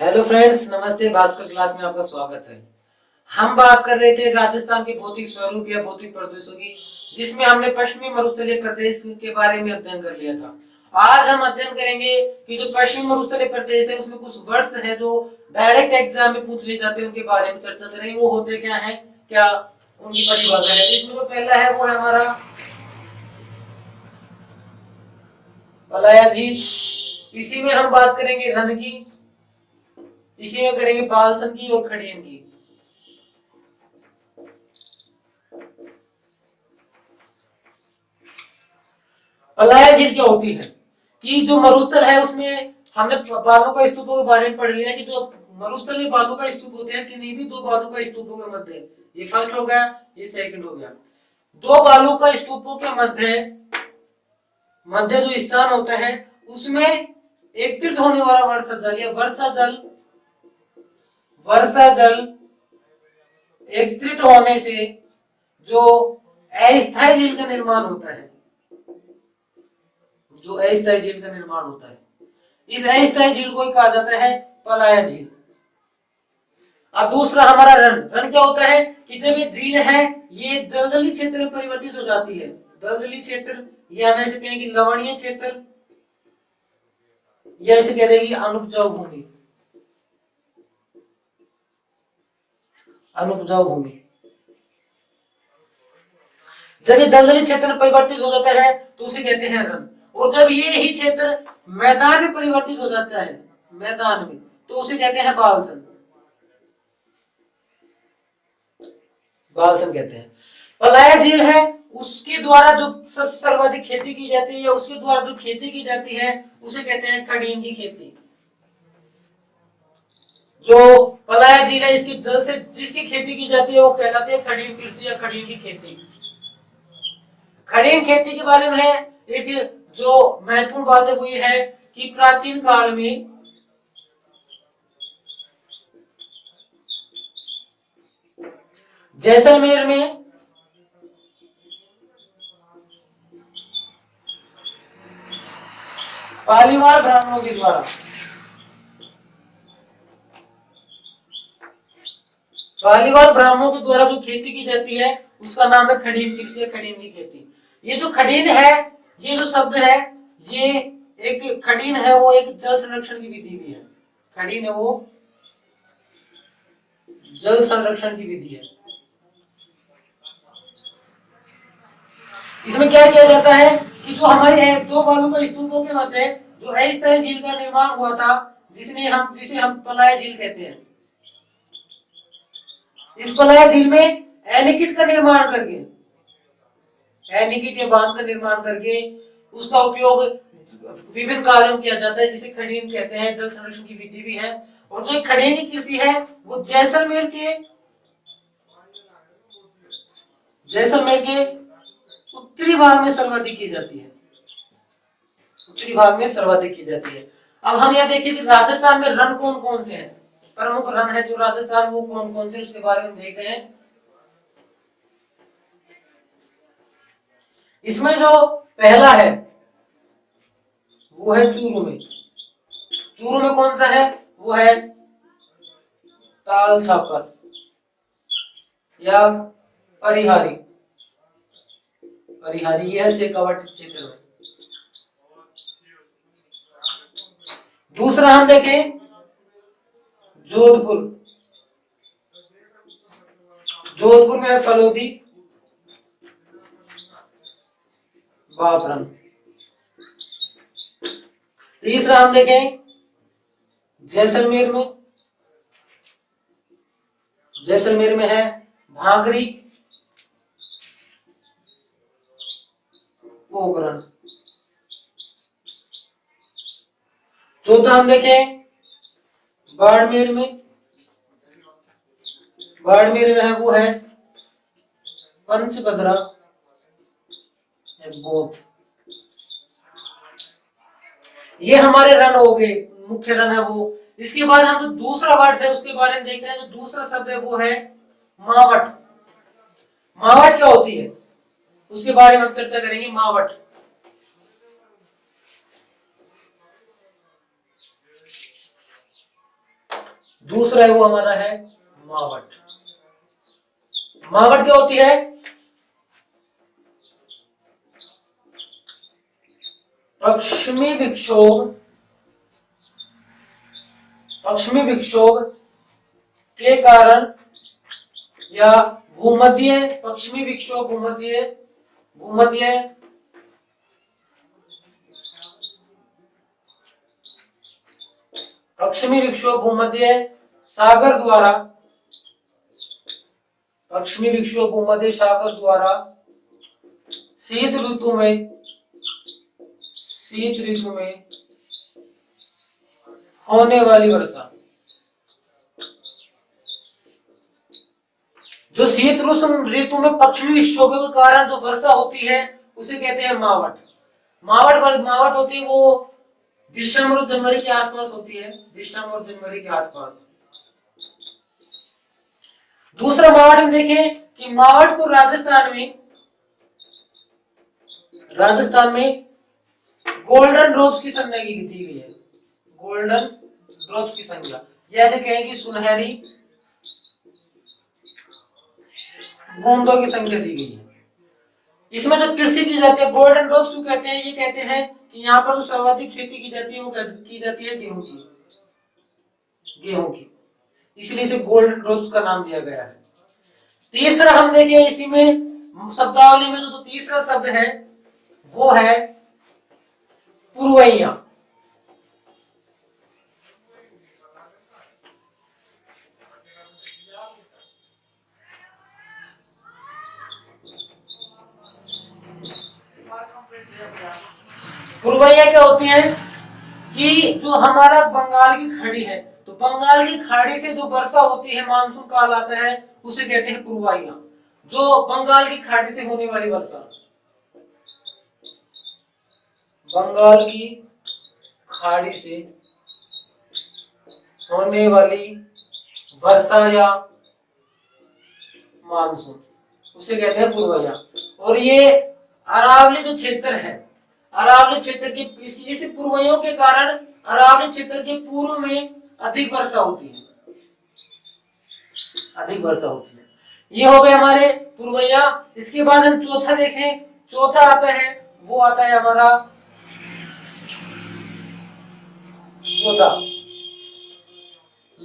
Hello friends, नमस्ते। Bhaskar class में आपका स्वागत है। हम बात कर रहे थे राजस्थान के भौतिक स्वरूप या भौतिक प्रदेशों की, जिसमें हमने पश्चिमी मरुस्थलीय प्रदेश के बारे में अध्ययन कर लिया था। आज हम अध्ययन करेंगे कि जो पश्चिमी मरुस्थलीय प्रदेश है उसमें कुछ वर्ड्स हैं जो डायरेक्ट एग्जाम में पूछ लिए जाते हैं, उनके बारे में चर्चा करेंगे। वो होते क्या है, क्या उनकी परिभाषा है। इसमें जो पहला है वो है हमारा पलाया झील। इसी में हम बात करेंगे रन की, इसी में करेंगे बालसन की और खड़ियन की। पलाया झील क्या होती है कि जो मरुस्थल है उसमें हमने बालू का स्तूपों के बारे में पढ़ लिया कि जो मरुस्थल में बालू का स्तूप होते हैं, किन्हीं भी दो बालू का स्तूपों के मध्य, ये फर्स्ट हो गया, ये सेकंड हो गया। दो बालू का स्तूपों के मध्य मध्य जो स्थान होता है उसमें एकत्रित होने वाला वर्षा जल या वर्षा जल एकत्रित होने से जो अस्थायी झील का निर्माण होता है, जो अस्थायी झील का निर्माण होता है, इस अस्थायी झील को कहा जाता है पलाया झील। अब दूसरा हमारा रन। रन क्या होता है कि जब ये झील है ये दलदली क्षेत्र में परिवर्तित हो जाती है। दलदली क्षेत्र, ये हम ऐसे कहेंगे लवणीय क्षेत्र, या ऐसे कह देंगे अनुपजाऊ भूमि। अनुपजाऊ भूमि जब ये दलदली क्षेत्र में परिवर्तित हो जाता है तो उसे कहते हैं रन। और जब ये ही क्षेत्र मैदान में परिवर्तित हो जाता है, मैदान में, तो उसे कहते हैं बालसन। बालसन कहते हैं। पलाया झील है उसके द्वारा जो सबसे सर्वाधिक खेती की जाती है या उसके द्वारा जो खेती की जाती है उसे कहते हैं खड़ीन की खेती। जो पलाया झील है इसके जल से जिसकी खेती की जाती है वो कहलाती है खड़ीन कृषि या खड़ीन की खेती। खड़ीन खेती के बारे में एक जो महत्वपूर्ण बात है वो ये है कि प्राचीन काल में जैसलमेर में पालीवाल ब्राह्मणों के द्वारा जो खेती की जाती है उसका नाम है खड़ीन कृषि या खड़ीन की खेती। ये जो खड़ीन है, ये जो शब्द है, ये एक खड़ीन है वो एक जल संरक्षण की विधि भी है। खड़ीन है वो जल संरक्षण की विधि है। इसमें क्या किया जाता है कि जो हमारे दो बालू का स्तूपों के मध्य जो अस्थायी झील का निर्माण हुआ था, जिसे हम पलाया झील कहते हैं, इस पलाया झील में एनीकट का निर्माण करके, एनीकट या बांध का निर्माण करके उसका उपयोग विभिन्न कार्यों में किया जाता है, जिसे खड़ीन कहते हैं। जल संरक्षण की विधि भी है। और जो खड़ीन की कृषि है वो जैसलमेर के उत्तरी भाग में सर्वाधिक की जाती है। उत्तरी भाग में सर्वाधिक की जाती है। अब हम यह देखिए कि राजस्थान में रन कौन कौन से हैं, प्रमुख रन है जो राजस्थान, वो कौन कौन से, उसके बारे में देखते हैं। इसमें जो पहला है वो है चूरू में। चूरू में कौन सा है, वो है ताल छापर या परिहारी। परिहारी यह शेखावाटी क्षेत्र में। दूसरा हम देखें जोधपुर। जोधपुर में है फलोदी, बापरन। तीसरा हम देखें जैसलमेर में। जैसलमेर में है भांगरी, पोखरण। चौथा हम देखें बाड़मेर में। बाड़मेर में है वो है पंचभद्रा, बोध। ये हमारे रन हो गए, मुख्य रन है वो। इसके बाद हम जो दूसरा वर्ड है उसके बारे में देखते हैं। जो दूसरा शब्द है वो है मावट। मावट क्या होती है उसके बारे में हम चर्चा करेंगे। मावट दूसरा है वो हमारा है मावट। मावट क्या होती है? पश्चिमी विक्षोभ, पश्चिमी विक्षोभ के कारण या भूमध्य, पश्चिमी विक्षोभ भूमध्य, भूमध्य पश्चिमी विक्षोभ भूमध्य सागर द्वारा, पश्चिमी विक्षोभ भूमध्य सागर द्वारा शीत ऋतु में, शीत ऋतु में होने वाली वर्षा, जो शीत ऋतु में पश्चिमी विक्षोभों के कारण जो वर्षा होती है उसे कहते हैं मावट। मावट होती है वो दिसंबर और जनवरी के आसपास होती है, दिसंबर और जनवरी के आसपास। दूसरा मावट हम देखें कि मावट को राजस्थान में गोल्डन ड्रॉप्स की संज्ञा दी गई है, गोल्डन ड्रॉप्स की संज्ञा, जैसे कहें कि सुनहरी बूंदों की संख्या दी गई है। इसमें जो कृषि की जाती है, गोल्डन ड्रॉप्स जो कहते हैं, ये कहते हैं कि यहाँ पर जो सर्वाधिक खेती की जाती है वो की जाती है गेहूं की, गेहूं की, इसलिए इसे गोल्डन ड्रॉप्स का नाम दिया गया है। तीसरा हम देखें इसी में शब्दावली में जो तीसरा शब्द है वो है पुरवैया। पुरवैया क्या होती है कि जो हमारा बंगाल की खाड़ी है, तो बंगाल की खाड़ी से जो वर्षा होती है, मानसून काल आता है, उसे कहते हैं पुरवैया। जो बंगाल की खाड़ी से होने वाली वर्षा, बंगाल की खाड़ी से होने वाली वर्षा या मानसून, उसे कहते हैं पुरवैया। और ये अरावली जो क्षेत्र है, अरावली क्षेत्र के इस पुरवैयों के कारण अरावली क्षेत्र के पूर्व में अधिक वर्षा होती है, अधिक वर्षा होती है। ये हो गए हमारे पुरवैया। इसके बाद हम चौथा देखें, चौथा आता है वो आता है हमारा चौथा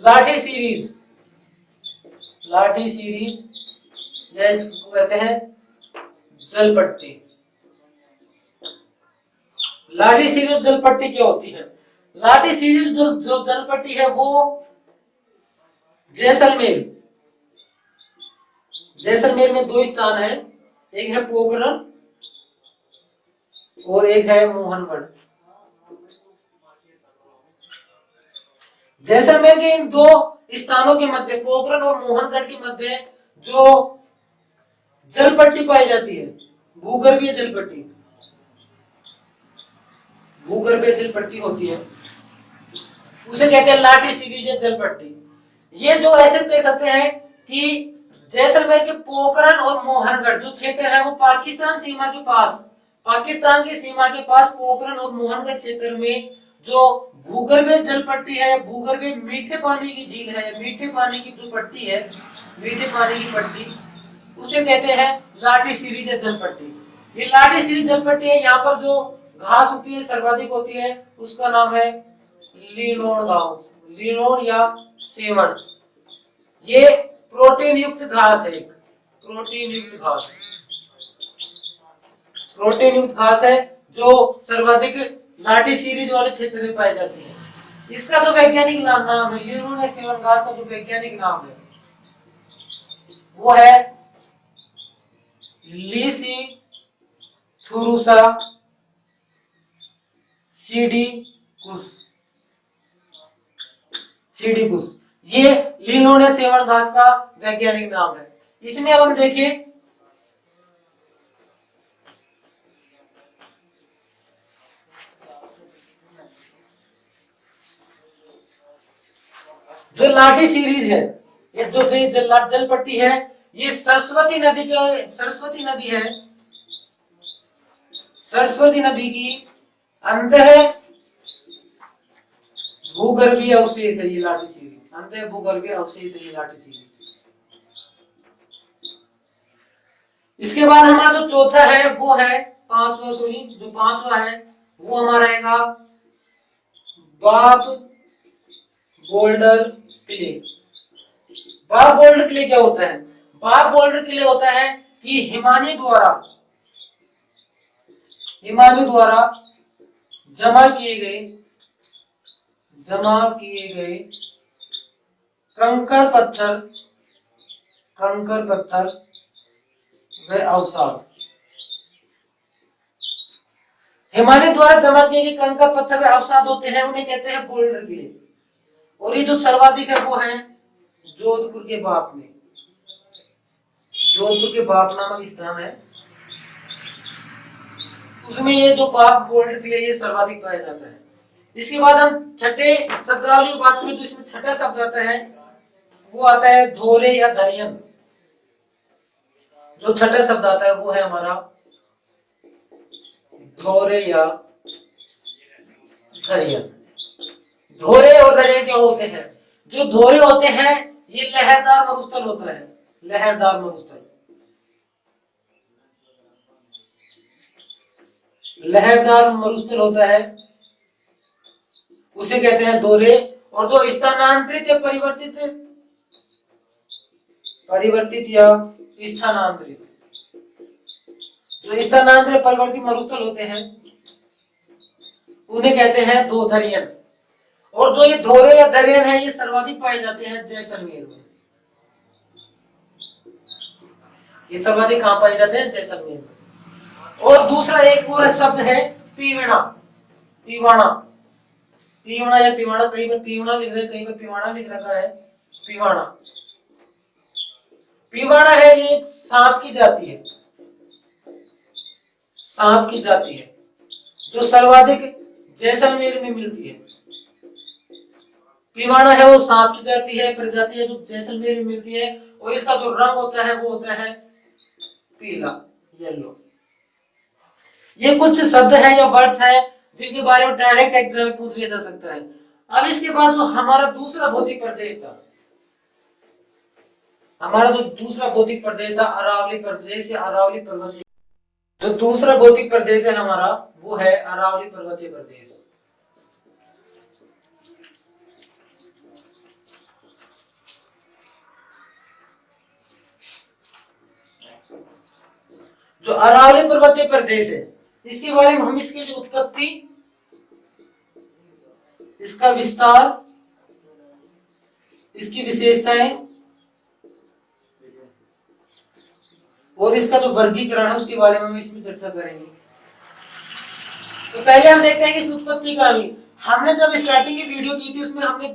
लाठी सीरीज। लाठी सीरीज या इसको कहते हैं जलपट्टी। लाठी सीरीज जलपट्टी क्या होती है? लाठी सीरीज जो जलपट्टी है वो जैसलमेर, जैसलमेर में दो स्थान है, एक है पोखरण और एक है मोहनगढ़। जैसलमेर के इन दो स्थानों के मध्य, पोखरण और मोहनगढ़ के मध्य जो जलपट्टी पाई जाती है, भूगर्भीय जलपट्टी, भूगर्भीय जलपट्टी होती है, उसे कहते हैं लाठी सीरीज जलपट्टी। ये जो ऐसे कह सकते हैं कि जैसलमेर के पोखरण और मोहनगढ़ जो क्षेत्र है वो पाकिस्तान सीमा के पास, पाकिस्तान की सीमा के पास पोखरण और मोहनगढ़ क्षेत्र में जो भूगर्भीय जलपट्टी है, भूगर्भीय मीठे पानी की झील है, मीठे पानी की जो पट्टी है, मीठे पानी की पट्टी, उसे कहते हैं लाठी सीरीज जलपट्टी। ये लाठी सीरीज जलपट्टी है, यहाँ पर जो घास होती है सर्वाधिक होती है, उसका नाम है लीलोन घास, लीलोन या सेवन। ये प्रोटीन युक्त घास है, प्रोटीन युक्त घास, प्रोटीन युक्त घास है जो सर्वाधिक लाठी सीरीज वाले क्षेत्र में पाई जाती है। इसका जो वैज्ञानिक नाम है, लीलोन या सेवन घास का जो वैज्ञानिक नाम है वो है लिसिथुरुसा सीडिकुस, सीडिकुस। ये लीलोन या सेवन घास का वैज्ञानिक नाम है। इसमें अब हम देखें जो लाठी सीरीज है, ये जो जलपट्टी है, ये सरस्वती नदी के, सरस्वती नदी है, सरस्वती नदी की अंतः भूगर्भीय अवशेष है ये लाठी सीरीज। अंधे भूगोल के अवशेष लाठी थी। इसके बाद हमारा जो चौथा है वो है जो पांचवा है वो हमारा रहेगा बाब बोल्डर किले। बाब बोल्डर किले क्या होता है? बाब बोल्डर किले होता है कि हिमानी द्वारा जमा किए गए कंकर पत्थर व अवसाद। हिमानी द्वारा जमा किए गए कंकर पत्थर व अवसाद होते हैं, उन्हें कहते हैं बोल्डर किले। और ये जो सर्वाधिक है वो है जोधपुर के बाप में। जोधपुर के बाप नामक स्थान है, उसमें ये जो बाप बोल्डर किले ये सर्वाधिक पाया जाता है। इसके बाद हम छठे शब्दावली की बात करें तो इसमें छठा शब्द आता है वो आता है धोरे या धरियन। जो छठा शब्द आता है वो है हमारा धोरे या धरियन। धोरे और धरियन क्या होते हैं? जो धोरे होते हैं ये लहरदार मरुस्थल होता है, लहरदार मरुस्थल, लहरदार मरुस्थल होता है, उसे कहते हैं धोरे। और जो स्थानांतरित या परिवर्तित या स्थानांतरित, जो स्थानांतरित परिवर्तित मरुस्थल होते हैं उन्हें कहते हैं दो धरियन। और जो ये धोरे या धरियन है ये सर्वाधिक पाए जाते हैं जैसलमेर में। ये सर्वाधिक कहां पाए जाते हैं? जैसलमेर में। और दूसरा एक और शब्द है पीवना। पीवना या पिवाना, कहीं पर पीवना लिख रहे हैं, कहीं पर पिवाना लिख रखा है। पिवाना है ये एक सांप की जाति है, सांप की जाति है जो सर्वाधिक जैसलमेर में मिलती है। पिवाना है वो सांप की जाति है, प्रजाति है जो जैसलमेर में मिलती है। और इसका जो रंग होता है वो होता है पीला, येलो। ये कुछ शब्द है या वर्ड्स है जिनके बारे में डायरेक्ट एग्जाम में पूछ लिया जा सकता है। अब इसके बाद जो हमारा दूसरा भौतिक प्रदेश था, अरावली प्रदेश या अरावली पर्वतीय। जो दूसरा भौतिक प्रदेश है हमारा वो है अरावली पर्वतीय प्रदेश। जो अरावली पर्वतीय प्रदेश है इसके बारे में हम इसकी जो उत्पत्ति, इसका विस्तार, इसकी विशेषताएं और इसका जो वर्गीकरण है उसके बारे में हम इसमें चर्चा करेंगे। तो पहले हम देखते हैं कि इस उत्पत्ति का भी हमने जब स्टार्टिंग की वीडियो की थी उसमें हमने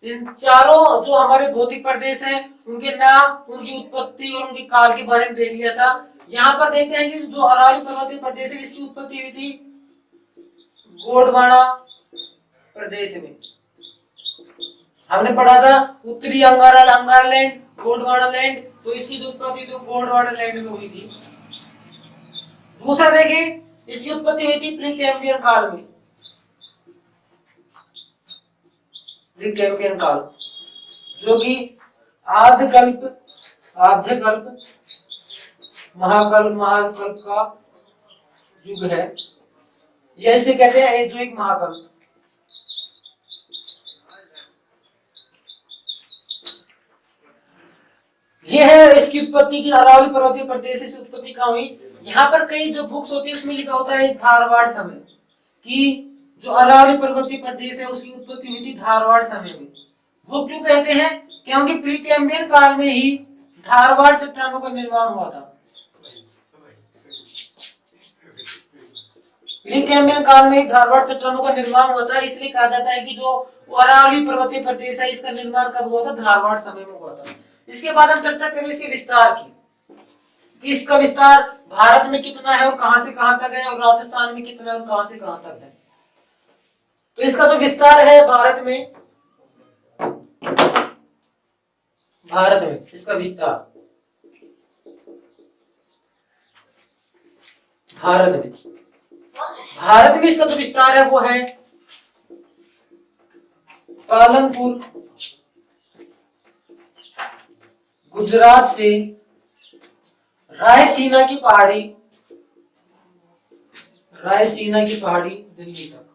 इन चारों जो हमारे भौतिक प्रदेश हैं उनके नाम, उनकी उत्पत्ति और उनके काल के बारे में देख लिया था। यहाँ पर देखते हैं कि जो अरावली पर्वतीय प्रदेश है इसकी उत्पत्ति हुई थी गोंडवाना प्रदेश में। हमने पढ़ा था उत्तरी अंगारा लैंड, गोंडवाना लैंड, तो इसकी जो उत्पत्ति तो गोंडवाना लैंड में हुई थी। दूसरा देखिए इसकी उत्पत्ति हुई थी प्री कैम्ब्रियन काल में। प्री कैम्ब्रियन काल जो कि आद्यकल्प, महाकल्प का युग है, या इसे कहते हैं जो एक महाकल्प। ये है इसकी उत्पत्ति की अरावली पर्वतीय प्रदेश से उत्पत्ति कहाँ हुई। यहाँ पर कई जो बुक्स होती है उसमें लिखा होता है धारवाड़ समय, कि जो अरावली पर्वतीय प्रदेश है उसकी उत्पत्ति हुई थी धारवाड़ समय में। वो क्यों कहते हैं? क्योंकि प्री कैम्ब्रियन काल में ही धारवाड़ चट्टानों का निर्माण हुआ था। प्री कैम्ब्रियन काल में धारवाड़ चट्टानों का निर्माण हुआ था, इसलिए कहा जाता है कि जो अरावली पर्वतीय प्रदेश है इसका निर्माण कब हुआ था? धारवाड़ समय में हुआ था। इसके बाद हम चर्चा करें इसके विस्तार की। इसका विस्तार भारत में कितना है और कहां से कहां तक है, और राजस्थान में कितना है और कहां से कहां तक है। तो इसका जो विस्तार है भारत में इसका विस्तार भारत में इसका जो विस्तार है वो है पालनपुर गुजरात से रायसीना की पहाड़ी, रायसीना की पहाड़ी दिल्ली तक।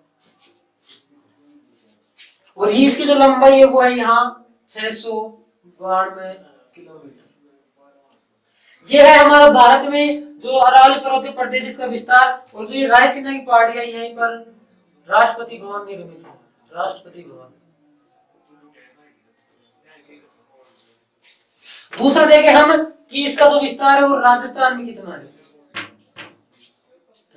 और ये इसकी जो लंबाई है वो है यहाँ 692 किलोमीटर। ये है हमारा भारत में जो अरावली पर्वतीय प्रदेश इसका विस्तार। और जो ये रायसीना की पहाड़ी है यहीं पर राष्ट्रपति भवन निर्मित है, राष्ट्रपति भवन। दूसरा देखें हम कि इसका जो विस्तार है वो राजस्थान में कितना है।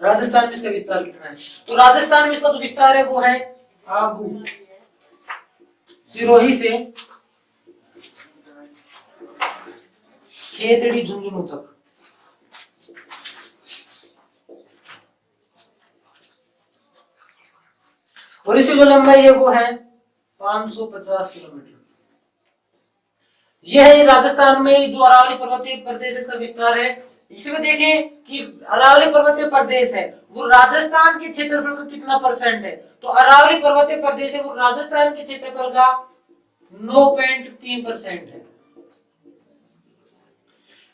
राजस्थान में इसका विस्तार कितना है? तो राजस्थान में इसका जो विस्तार है वो है आबू, सिरोही से खेतड़ी झुंझुनू तक। और इसकी जो लंबाई है वो है 550 किलोमीटर। यह है राजस्थान में जो अरावली पर्वतीय प्रदेश इसका विस्तार है। इसमें देखें कि अरावली पर्वतीय प्रदेश है वो राजस्थान के क्षेत्रफल का कितना परसेंट है। तो अरावली पर्वतीय प्रदेश है वो राजस्थान के क्षेत्रफल का 9.3% है।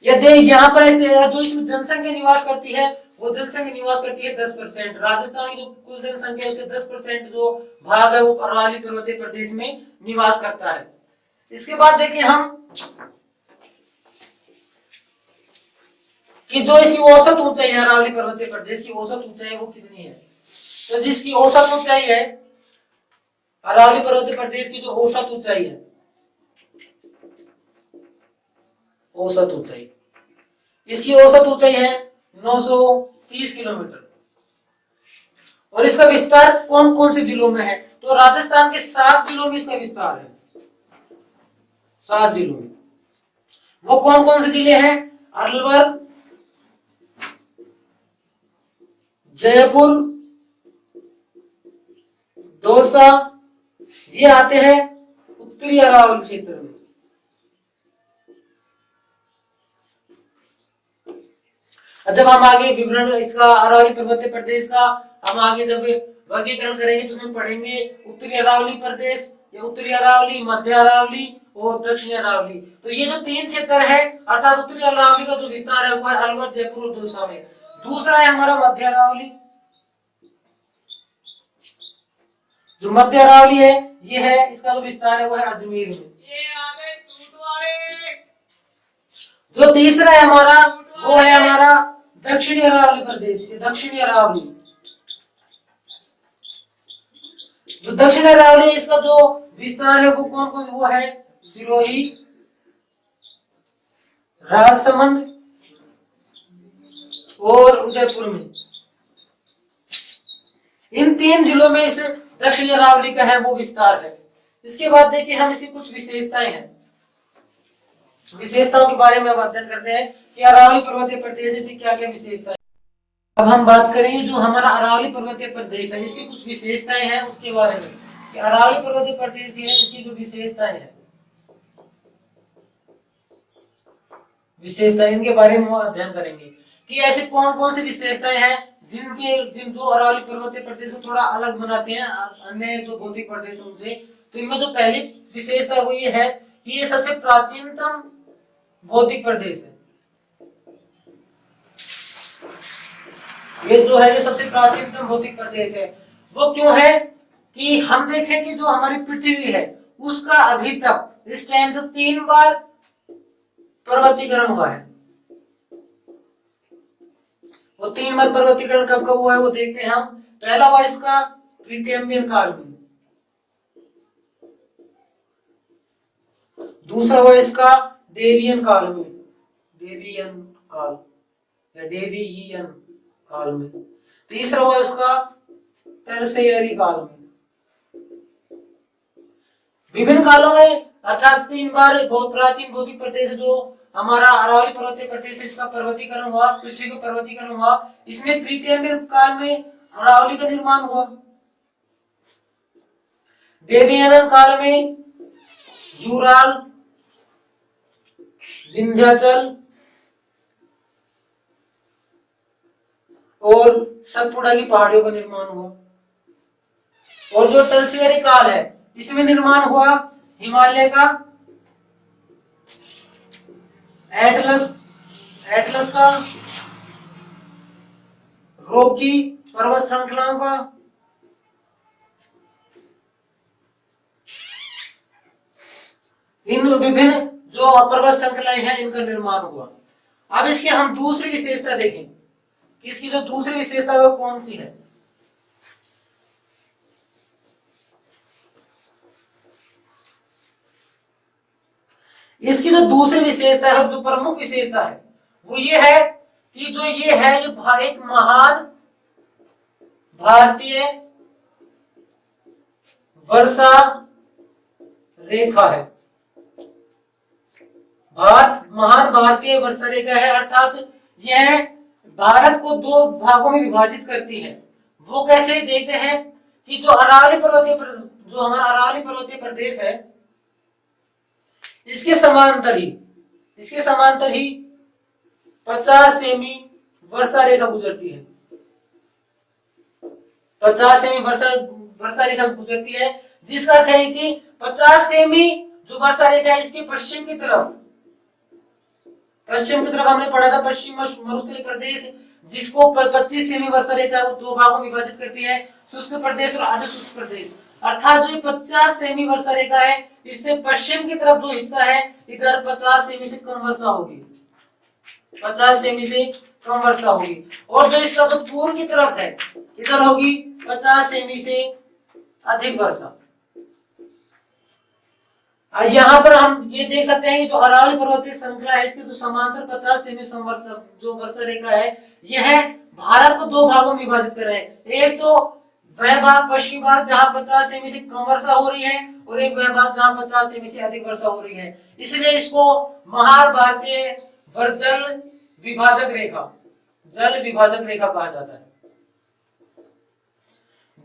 यदि यहाँ पर जो इसमें जनसंख्या निवास करती है वो जनसंख्या निवास करती है 10%। राजस्थान की जो कुल जनसंख्या है उसके 10% जो भाग है वो अरावली पर्वतीय प्रदेश में निवास करता है। इसके बाद देखिए हम कि जो इसकी औसत ऊंचाई है अरावली पर्वतीय प्रदेश की औसत ऊंचाई वो कितनी है। तो जिसकी औसत ऊंचाई है अरावली पर्वतीय प्रदेश की जो औसत ऊंचाई है, औसत ऊंचाई, इसकी औसत ऊंचाई है 930 किलोमीटर। और इसका विस्तार कौन कौन से जिलों में है। तो राजस्थान के 7 जिलों में इसका विस्तार है, 7 जिलों में। वो कौन कौन से जिले हैं? अलवर, जयपुर, दौसा, ये आते हैं उत्तरी अरावली क्षेत्र में। जब हम आगे विवरण इसका अरावली पर्वतीय प्रदेश का हम आगे जब वर्गीकरण करेंगे तो उसमें पढ़ेंगे उत्तरी अरावली प्रदेश या उत्तरी अरावली, मध्य अरावली और दक्षिणी अरावली। तो ये जो 3 क्षेत्र है अर्थात उत्तरी अरावली का जो विस्तार है वो है अलवर, जयपुर और दौसा में। दूसरा है हमारा मध्य अरावली। जो मध्य अरावली है ये है इसका जो विस्तार है वो है अजमेर में। जो तीसरा है हमारा वो है हमारा दक्षिणी अरावली प्रदेश, दक्षिणी अरावली। जो दक्षिणी अरावली इसका जो विस्तार है वो कौन कौन, वो है सिरोही, राजसमंद और उदयपुर में। इन 3 जिलों में इस दक्षिणी अरावली का है वो विस्तार है। इसके बाद देखिए हम इसकी कुछ विशेषताएं हैं, विशेषताओं के बारे में अब अध्ययन करते हैं कि अरावली पर्वतीय प्रदेश की क्या क्या विशेषताएं। अब हम बात करेंगे जो हमारा अरावली पर्वतीय प्रदेश है इसकी कुछ विशेषताएं हैं उसके बारे में कि अरावली पर्वतीय प्रदेश है इसकी जो विशेषताएं हैं, विशेषताएं इनके बारे में हम अध्ययन करेंगे कि ऐसे कौन कौन सी विशेषताएं हैं जिन जो अरावली पर्वतीय प्रदेश को थोड़ा अलग बनाते हैं अन्य जो भौतिक प्रदेश उनसे। तो इनमें जो पहली विशेषता वो ये है कि ये सबसे प्राचीनतम भौतिक प्रदेश है। ये जो है ये सबसे प्राचीनतम भौतिक प्रदेश है। वो क्यों है कि हम देखें कि जो हमारी पृथ्वी है उसका अभी तक इस टाइम तो 3 बार पर्वतीकरण हुआ है। वो 3 बार पर्वतीकरण कब कब हुआ है वो देखते हैं हम। पहला हुआ इसका प्रीकैम्बियन काल में, दूसरा हुआ इसका डेवियन काल में, डेवियन काल या डेवियन काल में, तीसरा हुआ इसका टर्शियरी काल में। विभिन्न कालों में अर्थात 3 बार बहुत प्राचीन भौतिक प्रदेश जो हमारा अरावली पर्वतीय प्रदेश इसका पर्वतीकरण हुआ, पृथ्वी का पर्वतीकरण हुआ। इसमें प्रीकैम्बियन काल में अरावली का निर्माण हुआ, डेवियन काल में यूराल, विंध्याचल और सतपुड़ा की पहाड़ियों का निर्माण हुआ। और जो टर्शियरी काल है इसमें निर्माण हुआ हिमालय का एटलस, एटलस का, रॉकी पर्वत श्रृंखलाओं का, इन विभिन्न जो पर्वत श्रृंखलाएं हैं इनका निर्माण हुआ। अब इसकी हम दूसरी विशेषता देखें कि इसकी जो दूसरी विशेषता है वो कौन सी है। इसकी जो दूसरी विशेषता है, जो प्रमुख विशेषता है वो ये है कि जो ये है ये एक महान भारतीय वर्षा रेखा है। महान भारतीय वर्षा रेखा है, अर्थात यह भारत को दो भागों में विभाजित करती है। वो कैसे देखते हैं कि जो अरावली पर्वतीय, जो हमारा अरावली पर्वतीय प्रदेश है, इसके समांतर ही 50 सेमी वर्षा रेखा गुजरती है। 50 सेमी वर्षा रेखा गुजरती है, जिसका अर्थ है कि 50 सेमी जो वर्षा रेखा है इसके पश्चिम की तरफ हमने पढ़ा था पश्चिम मरुस्थलीय प्रदेश, जिसको 25 सेमी वर्षा रेखा दो भागों में विभाजित करती है, शुष्क प्रदेश और अर्ध शुष्क प्रदेश। अर्थात जो 50 सेमी वर्षा रेखा है इससे पश्चिम की तरफ जो हिस्सा है इधर 50 सेमी से कम वर्षा होगी, 50 सेमी से कम वर्षा होगी, और जो इसका जो पूर्व की तरफ है इधर होगी 50 सेमी से अधिक वर्षा। यहाँ पर हम ये देख सकते हैं कि जो अरावली पर्वतीय श्रृंखला है इसके जो समांतर 50 सेमी जो वर्षा रेखा है यह भारत को दो भागों में विभाजित कर रहे हैं। एक तो वह भाग, पश्चिमी भाग, जहां 50 सेमी से कम वर्षा हो रही है, और एक वह भाग जहां 50 सेमी से अधिक वर्षा हो रही है। इसलिए इसको महान भारतीय जल विभाजक रेखा कहा जाता है।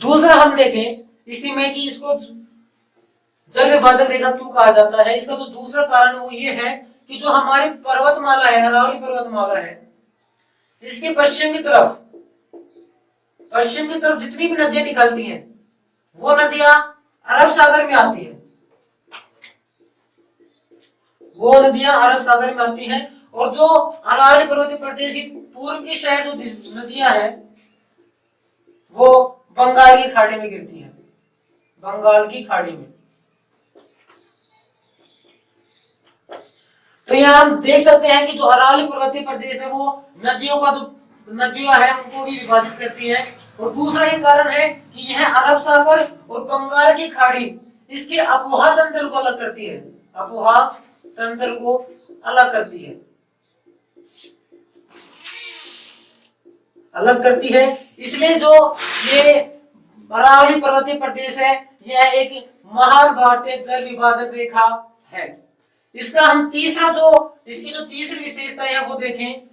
दूसरा हम देखें इसी में कि इसको जल विभाजक रेखा क्यों कहा जाता है। इसका जो दूसरा कारण वो ये है कि जो हमारी पर्वतमाला है, अरावली पर्वतमाला है, इसके पश्चिम की तरफ जितनी भी नदियां निकलती हैं वो नदियां अरब सागर में आती हैं, और जो अरावली पर्वतीय प्रदेश की पूर्व की साइड जो नदियां हैं वो बंगाल की खाड़ी में गिरती हैं, बंगाल की खाड़ी में। तो यहाँ हम देख सकते हैं कि जो अरावली पर्वतीय प्रदेश है वो नदियां हैं उनको भी विभाजित करती है, और दूसरा ये कारण है कि यह अरब सागर और बंगाल की खाड़ी इसके अपोहा तंत्र को अलग करती है, इसलिए जो ये अरावली पर्वतीय प्रदेश है यह एक महान भारतीय जल विभाजक रेखा है। इसका हम इसकी जो तीसरी विशेषता है वो देखें।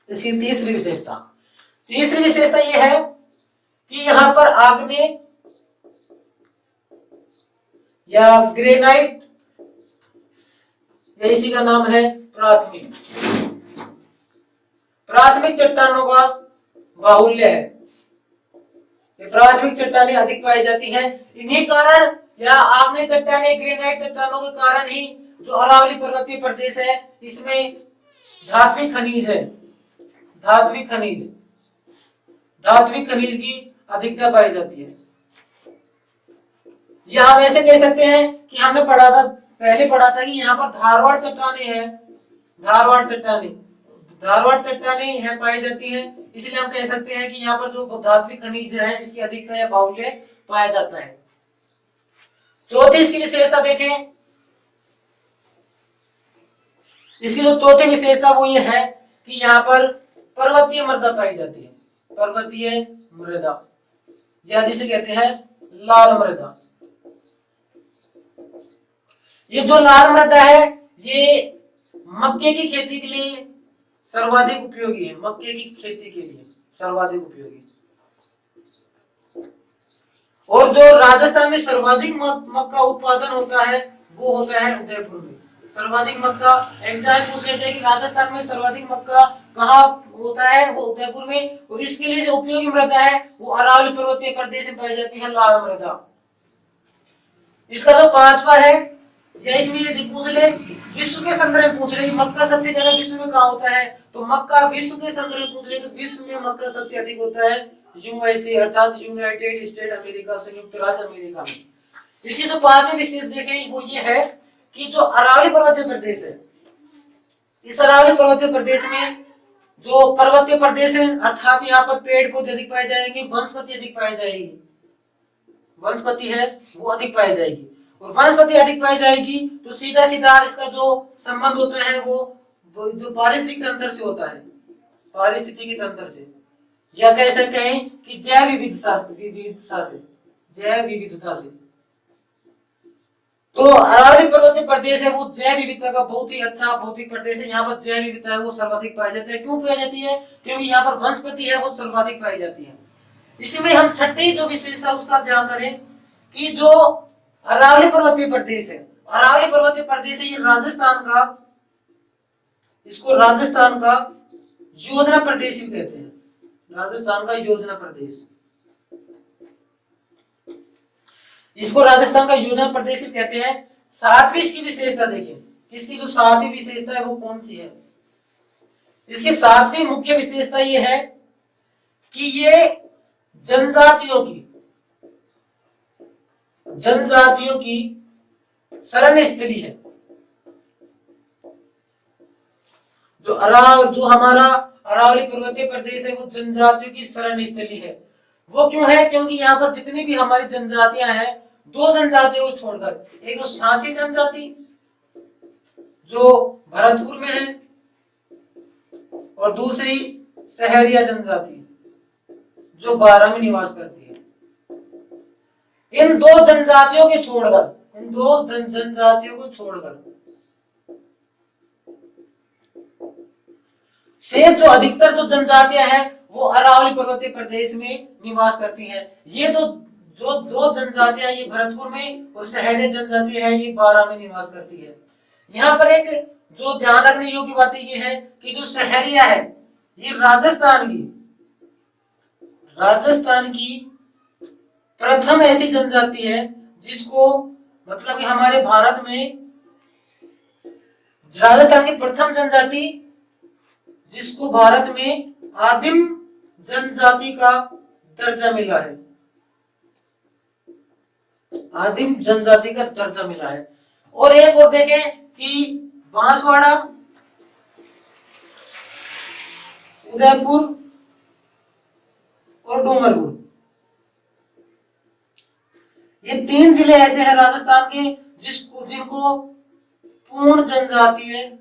इसकी तीसरी विशेषता यह है कि यहाँ पर आग्नेय या ग्रेनाइट, या इसी का नाम है प्राथमिक चट्टानों का बाहुल्य है। ये प्राथमिक चट्टानें अधिक पाई जाती हैं। इन्हीं कारण या आग्नेय चट्टानें, ग्रेनाइट चट्टानों के कारण ही जो अरावली पर्वतीय प्रदेश है इसमें धात्विक खनिज की अधिकता पाई जाती है। या हम ऐसे कह सकते हैं कि हमने पहले पढ़ा था कि यहाँ पर धारवाड़ चट्टानें है पाई जाती है, इसलिए हम कह सकते हैं कि यहाँ पर जो धात्विक खनिज है इसकी अधिकता या बाहुल्य पाया जाता है। चौथी इसकी विशेषता देखें। इसकी जो चौथी विशेषता वो ये है कि यहाँ पर पर्वतीय मृदा पाई जाती है, पर्वतीय मृदा, या जिसे कहते हैं लाल मृदा। ये जो लाल मृदा है ये मक्के की खेती के लिए सर्वाधिक उपयोगी है, और जो राजस्थान में सर्वाधिक मक्का उत्पादन होता है वो होता है उदयपुर में। सर्वाधिक मक्का एग्जाम पूछ लेते हैं कि राजस्थान में सर्वाधिक मक्का कहाँ होता है, वो उदयपुर में, और इसके लिए जो उपयोगी मृदा है वो अरावली पर्वतीय प्रदेश में पाई जाती है, लाल मृदा। इसका जो पांचवा है, या इसमें यदि पूछ ले विश्व के संदर्भ में पूछ ले मक्का सबसे ज्यादा विश्व में कहाँ होता है, तो मक्का विश्व के संदर्भ में पूछ ले तो विश्व में मक्का सबसे अधिक होता है यूएसए अर्थात यूनाइटेड स्टेट अमेरिका, संयुक्त राज्य अमेरिका में। इसी जो पांचवें विशेष देखें वो ये है कि जो अरावली पर्वतीय प्रदेश है, इस अरावली पर्वतीय प्रदेश में जो पर्वतीय प्रदेश है अर्थात यहाँ पर पेड़ पौधे अधिक पाए जाएंगे, वनस्पति अधिक पाई जाएगी, वनस्पति है वो अधिक पाई जाएगी, और वनस्पति अधिक पाई जाएगी तो सीधा सीधा इसका जो संबंध होता है वो जो पारिस्थितिक तंत्र से होता है, पारिस्थितिकी तंत्र से, या कैसे कहें कि जैव विविधता से, जैव विविधता से। तो अरावली पर्वतीय प्रदेश है वो जैव विविधता का बहुत ही अच्छा भौतिक प्रदेश है। यहाँ पर जैव विविधता है वो सर्वाधिक पाई जाती है। क्यों पाई जाती है? क्योंकि यहाँ पर वनस्पति है वो सर्वाधिक पाई जाती है। इसी में हम छठी जो विशेषता उसका ध्यान करें कि जो अरावली पर्वतीय प्रदेश है, अरावली पर्वतीय प्रदेश है ये राजस्थान का, इसको राजस्थान का योजना प्रदेश भी कहते हैं, राजस्थान का योजना प्रदेश, इसको राजस्थान का योजना प्रदेश भी कहते हैं। सातवीं इसकी विशेषता देखिए, इसकी जो सातवीं विशेषता है वो कौन सी है? इसकी सातवीं मुख्य विशेषता ये है कि ये जनजातियों की शरण स्थली है। जो हमारा अरावली पर्वतीय प्रदेश है वो जनजातियों की शरण स्थली है। वो क्यों है? क्योंकि यहाँ पर जितनी भी हमारी जनजातियां हैं, दो जनजातियों को छोड़कर, एक तो सांसी जनजाति जो भरतपुर में है और दूसरी सहरिया जनजाति जो बारां में निवास करती है। इन दो जनजातियों के छोड़कर, इन दो जनजातियों को छोड़कर शेष जो अधिकतर जो जनजातियां हैं वो अरावली पर्वतीय प्रदेश में निवास करती हैं। ये तो जो दो जनजातियां ये भरतपुर में और सहरिया जनजाति है ये बारां में निवास करती है। यहाँ पर एक जो ध्यान रखने योग्य बात ये है कि जो सहरिया है ये राजस्थान की प्रथम ऐसी जनजाति है जिसको, मतलब कि हमारे भारत में राजस्थान की प्रथम जनजाति जिसको भारत में आदिम जनजाति का दर्जा मिला है, आदिम जनजाति का दर्जा मिला है। और एक और देखें कि बांसवाड़ा, उदयपुर और डूंगरपुर, ये तीन जिले ऐसे हैं राजस्थान के जिनको पूर्ण जनजातीय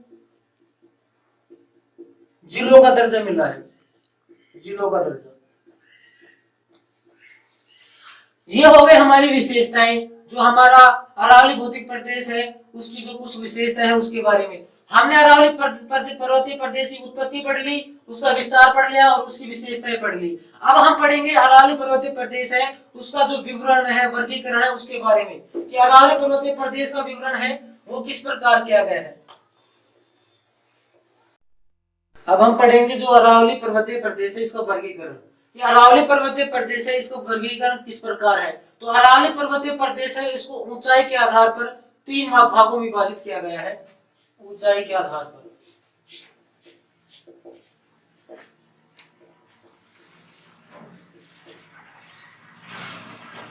जिलों का दर्जा मिला है, जिलों का दर्जा। ये हो गए हमारी विशेषताएं। जो हमारा अरावली भौतिक प्रदेश है उसकी जो कुछ विशेषताएं है उसके बारे में हमने अरावली पर्वतीय प्रदेश की उत्पत्ति पढ़ ली, उसका विस्तार पढ़ लिया और उसकी विशेषताएं पढ़ ली। अब हम पढ़ेंगे अरावली पर्वतीय प्रदेश है उसका जो विवरण है, वर्गीकरण है उसके बारे में कि अरावली पर्वतीय प्रदेश का विवरण है वो किस प्रकार किया गया है। अब हम पढ़ेंगे जो अरावली पर्वतीय प्रदेश है इसका वर्गीकरण। ये अरावली पर्वतीय प्रदेश है इसका वर्गीकरण किस प्रकार है? तो अरावली पर्वतीय प्रदेश है इसको ऊंचाई के आधार पर तीन भागों में विभाजित किया गया है। ऊंचाई के आधार पर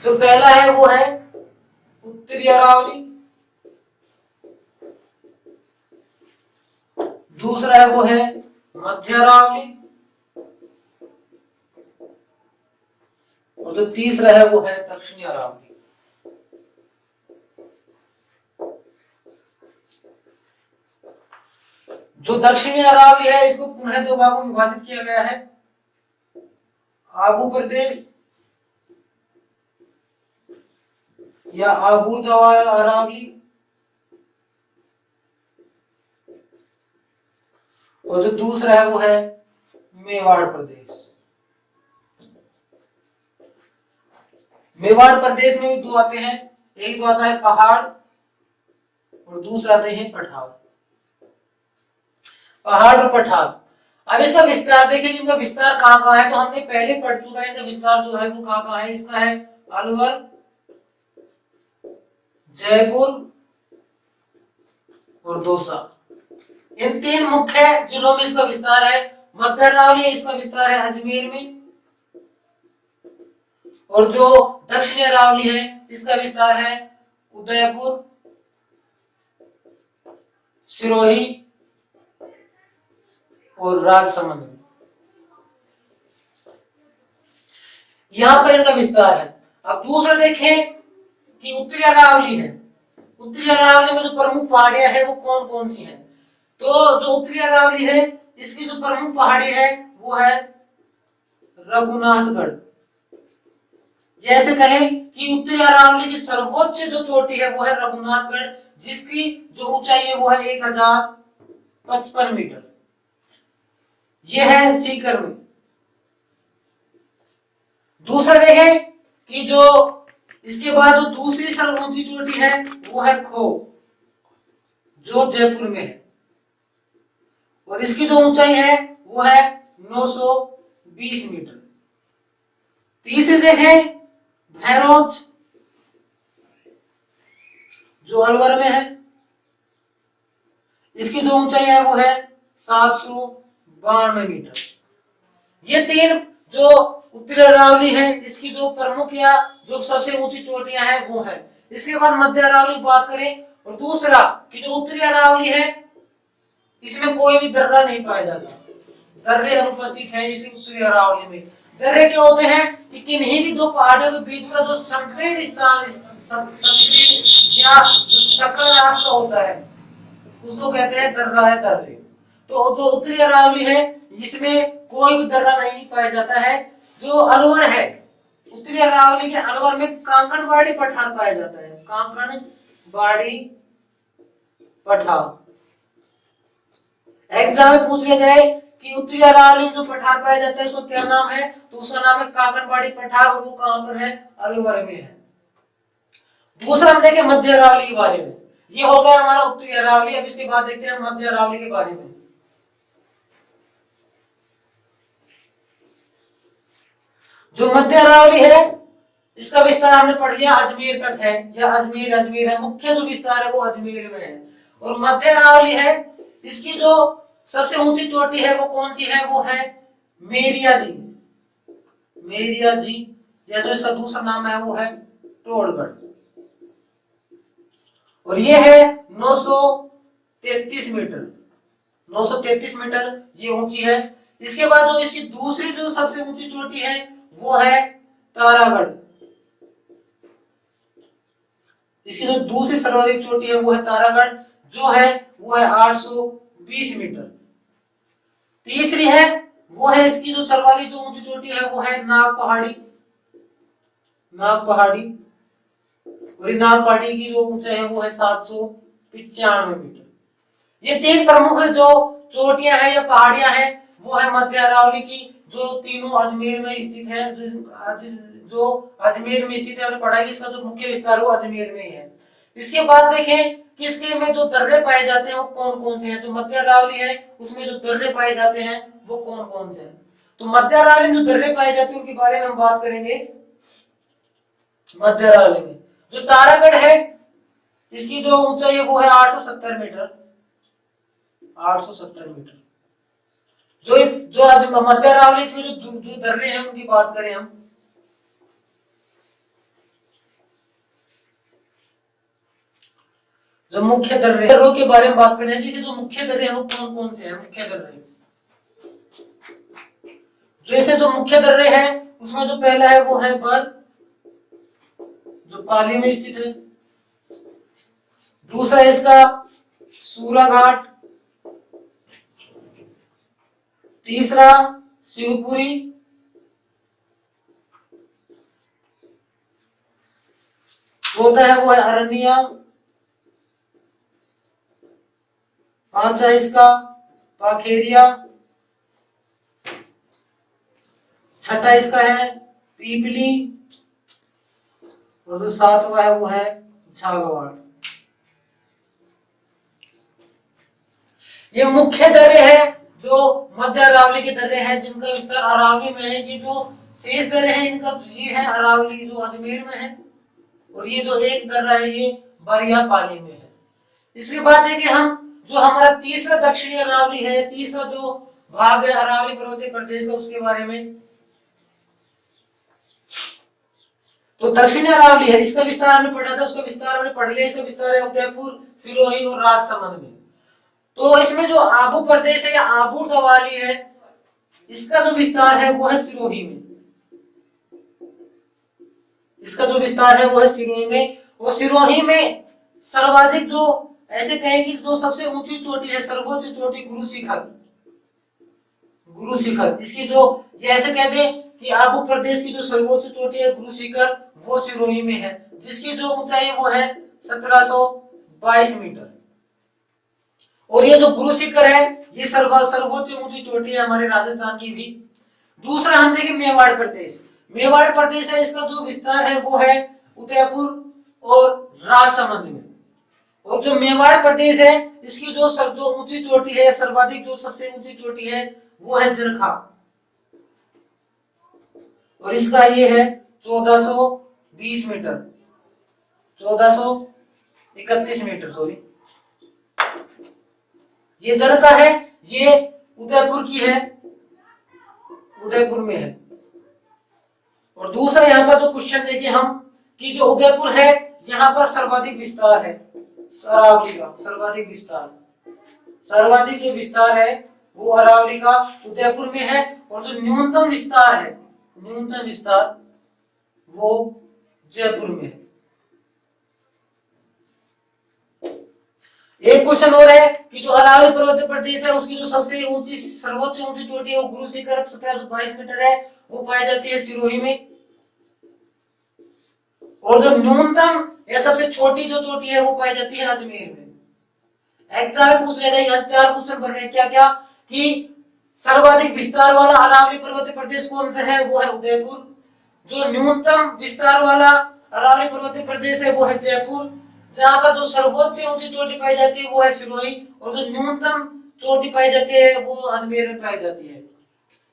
जो पहला है वो है उत्तरी अरावली, दूसरा है वो है मध्य अरावली और जो तीसरा है वो है दक्षिणी अरावली। जो दक्षिणी अरावली है इसको पुनः दो भागों में विभाजित किया गया है, आबू प्रदेश या आबूर्द अरावली और जो दूसरा है वो है मेवाड़ प्रदेश। मेवाड़ प्रदेश में भी दो आते हैं, एक तो आता है पहाड़ और दूसरा आते हैं पठार, पहाड़ और पठार। अब इसका विस्तार देखिए, इनका विस्तार कहाँ कहाँ है तो हमने पहले पढ़ चुका है। इनका विस्तार जो है वो कहाँ कहाँ है, इसका है अलवर, जयपुर और दौसा, इन 3 मुख्य जिलों में इसका विस्तार है। मध्य अरावली इसका विस्तार है अजमेर में, और जो दक्षिणी अरावली है इसका विस्तार है उदयपुर, सिरोही और राजसमंद में। यहां पर इनका विस्तार है। अब दूसरा देखें कि उत्तरी अरावली है, उत्तरी अरावली में जो प्रमुख पहाड़ियां हैं वो कौन कौन सी हैं। तो जो उत्तरी अरावली है इसकी जो प्रमुख पहाड़ी है वो है रघुनाथगढ़। जैसे कहें कि उत्तरी अरावली की सर्वोच्च जो चोटी है वो है रघुनाथगढ़, जिसकी जो ऊंचाई है वो है 1055 मीटर। यह है सीकर में। दूसरा देखें कि जो इसके बाद जो दूसरी सर्वोच्च ऊंची चोटी है वो है खो, जो जयपुर में है, और इसकी जो ऊंचाई है वो है 920 मीटर। तीसरी देखें भैरोज, जो अलवर में है, इसकी जो ऊंचाई है वो है 792 मीटर। ये 3 जो उत्तरी अरावली है इसकी जो प्रमुख या जो सबसे ऊंची चोटियां हैं वो है। इसके बाद मध्य अरावली की बात करें, और दूसरा कि जो उत्तरी अरावली है इसमें कोई भी दर्रा नहीं पाया जाता, दर्रे अनुपस्थित हैं इसी उत्तरी अरावली में। दर्रे क्या होते हैं कि किन्हीं भी दो पहाड़ियों के बीच का जो संकीर्ण स्थान, संकीर्ण या जो सकल रास्ता होता है उसको कहते हैं दर्रा है, दर्रे। तो जो उत्तरी अरावली है इसमें कोई भी दर्रा नहीं पाया जाता है। जो अलवर है, उत्तरी अरावली के अलवर में कांकड़बाड़ी पठार पाया जाता है, कांकड़बाड़ी पठार। एग्जाम में पूछ लिया जाए कि उत्तरी अरावली में जो पठार पाया जाता है उसका क्या नाम है, तो उसका नाम है कांकड़बाड़ी पठार, और वो कहां पर है, अलवर में है। दूसरा हम देखें मध्य अरावली के बारे में। ये हो गया हमारा उत्तरी अरावली। अब इसके बाद देखते हैं मध्य अरावली के बारे में। जो मध्य अरावली है इसका विस्तार हमने पढ़ लिया, अजमेर तक है, या अजमेर है, मुख्य जो विस्तार है वो अजमेर में है। और मध्य अरावली है इसकी जो सबसे ऊंची चोटी है वो कौन सी है, वो है मेरिया जी, या जो इसका दूसरा नाम है वो है टोड़गढ़, और ये है 933 मीटर, 933 मीटर ये ऊंची है। इसके बाद जो इसकी दूसरी जो सबसे ऊंची चोटी है वो है तारागढ़। इसकी जो दूसरी सर्वाधिक चोटी है वो है तारागढ़, जो है वो है 820 मीटर। तीसरी है वो है इसकी जो सर्वाधिक जो ऊंची चोटी है वो है नाग पहाड़ी, और नाग पहाड़ी की जो ऊंचाई है वो है 795 मीटर। ये 3 प्रमुख जो चोटियां हैं या पहाड़ियां हैं वो है मध्य अरावली की, जो तीनों अजमेर में स्थित है। जो अजमेर में स्थित है, हमने पढ़ा कि इसका जो मुख्य विस्तार वो अजमेर में ही है। इसके बाद देखें कि इसके में जो दर्रे पाए जाते हैं वो कौन कौन से हैं। जो मध्य अरावली है उसमें जो दर्रे पाए जाते हैं वो कौन कौन से हैं। तो मध्य अरावली में जो दर्रे पाए जाते हैं उनके बारे में हम बात करेंगे। मध्य अरावली में जो तारागढ़ है इसकी जो ऊंचाई है वो है 870 मीटर, 870 मीटर। जो आज मध्य अरावली इसमें जो दर्रे हैं उनकी बात करें हम, जो मुख्य दर्रों के बारे में बात करें कि जो मुख्य दर्रे हैं वो कौन कौन से हैं। मुख्य दर्रे जैसे जो मुख्य दर्रे हैं उसमें जो पहला है वो है बर, जो पाली में स्थित है। दूसरा है इसका सूराघाट, तीसरा शिवपुरी, चौथा है वो है अरनिया, पांचवा है इसका पाखेरिया, छठा इसका है पीपली, और जो 7वां है वो है झागवाड़। ये मुख्य दर्रे हैं जो मध्य अरावली के दर्रे हैं जिनका विस्तार अरावली में है। ये जो शेष दर्रे हैं इनका ये है अरावली जो अजमेर में है, और ये जो एक दर्रा है ये बरिया पाली में है। इसके बाद देखिए हम जो हमारा तीसरा दक्षिणी अरावली है, तीसरा जो भाग है अरावली पर्वतीय प्रदेश का, उसके बारे में। तो दक्षिणी अरावली है, इसका विस्तार हमने पढ़ा था, उसका विस्तार हमने पढ़ लिया। इसका विस्तार है उदयपुर, सिरोही और राजसमंद में। तो इसमें जो आबू प्रदेश है या आबू कवाली है, इसका जो विस्तार है वो है सिरोही में। इसका जो विस्तार है वो है सिरोही में। और सिरोही में सर्वाधिक जो ऐसे कहें कि जो सबसे ऊंची चोटी है, सर्वोच्च चोटी गुरु शिखर, गुरु शिखर इसकी जो, ये ऐसे कहते हैं कि आबू प्रदेश की जो सर्वोच्च चोटी है गुरु शिखर, वो सिरोही में है, जिसकी जो ऊंचाई है वो है 1722 मीटर। और ये जो गुरु शिखर है ये सर्वोच्च ऊंची चोटी है हमारे राजस्थान की भी। दूसरा हम देखें मेवाड़ प्रदेश। मेवाड़ प्रदेश है, इसका जो विस्तार है वो है उदयपुर और राजसमंद में। और जो मेवाड़ प्रदेश है इसकी जो ऊंची चोटी है, सर्वाधिक जो सबसे ऊंची चोटी है वो है जरखा, और इसका ये है 1420 मीटर, 1431 मीटर, सॉरी। ये जरखा है, ये उदयपुर की है, उदयपुर में है। और दूसरा यहाँ पर जो क्वेश्चन देखिए हम कि जो उदयपुर है यहाँ पर सर्वाधिक विस्तार है अरावली का, सर्वाधिक विस्तार, सर्वाधिक जो विस्तार है वो अरावली का उदयपुर में है। और जो न्यूनतम विस्तार है, न्यूनतम विस्तार वो जयपुर में है। एक क्वेश्चन और है कि जो अरावली पर्वतीय प्रदेश है उसकी जो सबसे ऊंची सर्वोच्च ऊंची चोटी है वो गुरु शिखर 1722 मीटर है, वो पाई जाती है सिरोही में। और जो न्यूनतम या सबसे छोटी जो चोटी है वो पाई जाती है अजमेर में। एग्जाम में पूछ लेगा, यहाँ 4 क्वेश्चन बन रहे हैं क्या क्या, कि सर्वाधिक विस्तार वाला अरावली पर्वतीय प्रदेश कौन सा है, वो है उदयपुर। जो न्यूनतम विस्तार वाला अरावली पर्वतीय प्रदेश है वो है जयपुर। जहां पर जो सर्वोच्च ऊंची चोटी पाई जाती है वो है सिरोही, और जो न्यूनतम चोटी पाई जाती है वो अजमेर में पाई जाती है।